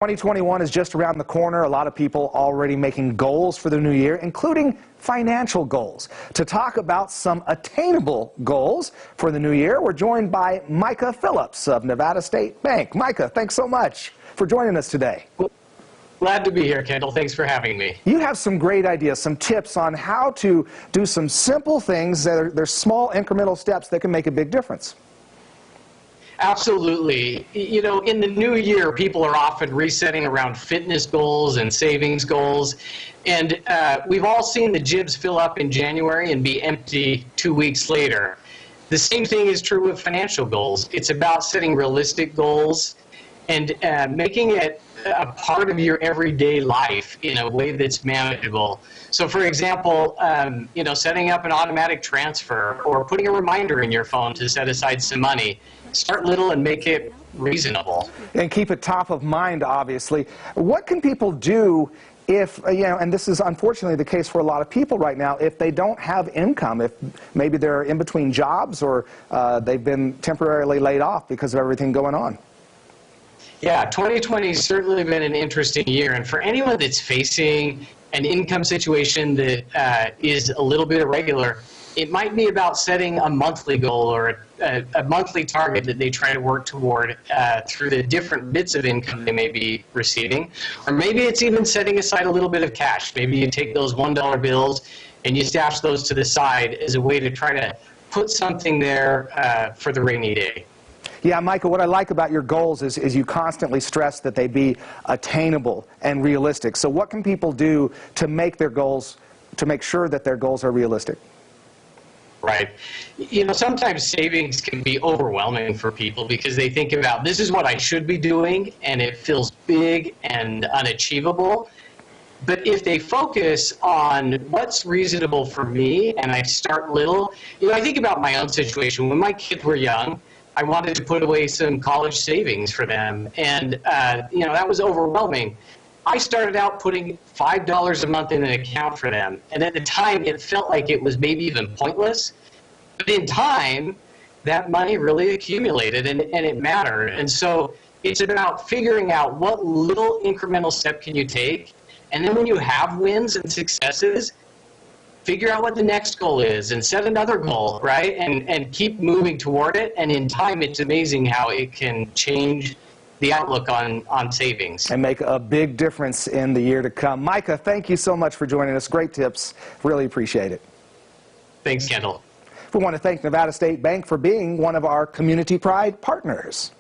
2021 is just around the corner. A lot of people already making goals for the new year, including financial goals. To talk about some attainable goals for the new year, we're joined by Micah Phillips of Nevada State Bank. Micah, thanks so much for joining us today. Glad to be here, Kendall. Thanks for having me. You have some great ideas, some tips on how to do some simple things that are small incremental steps that can make a big difference. Absolutely. You know, in the new year, people are often resetting around fitness goals and savings goals. And we've all seen the jibs fill up in January and be empty 2 weeks later. The same thing is true with financial goals. It's about setting realistic goals and making it a part of your everyday life in a way that's manageable. So for example, you know, setting up an automatic transfer or putting a reminder in your phone to set aside some money. Start little and make it reasonable. And keep it top of mind, obviously. What can people do if, you know, and this is unfortunately the case for a lot of people right now, if they don't have income, if maybe they're in between jobs or they've been temporarily laid off because of everything going on? Yeah, 2020 has certainly been an interesting year. And for anyone that's facing an income situation that is a little bit irregular, it might be about setting a monthly goal or a monthly target that they try to work toward through the different bits of income they may be receiving. Or maybe it's even setting aside a little bit of cash. Maybe you take those $1 bills and you stash those to the side as a way to try to put something there for the rainy day. Yeah, Michael, what I like about your goals is you constantly stress that they be attainable and realistic. So what can people do to make their goals, to make sure that their goals are realistic? Right. You know, sometimes savings can be overwhelming for people because they think about, this is what I should be doing, and it feels big and unachievable. But if they focus on what's reasonable for me and I start little, you know, I think about my own situation. When my kids were young, I wanted to put away some college savings for them, and you know, that was overwhelming. I started out putting $5 a month in an account for them, and at the time it felt like it was maybe even pointless. But in time, that money really accumulated and it mattered. And so it's about figuring out what little incremental step can you take, and then when you have wins and successes, figure out what the next goal is and set another goal, right? And keep moving toward it. And in time, it's amazing how it can change the outlook on savings. And make a big difference in the year to come. Micah, thank you so much for joining us. Great tips. Really appreciate it. Thanks, Kendall. We want to thank Nevada State Bank for being one of our Community Pride partners.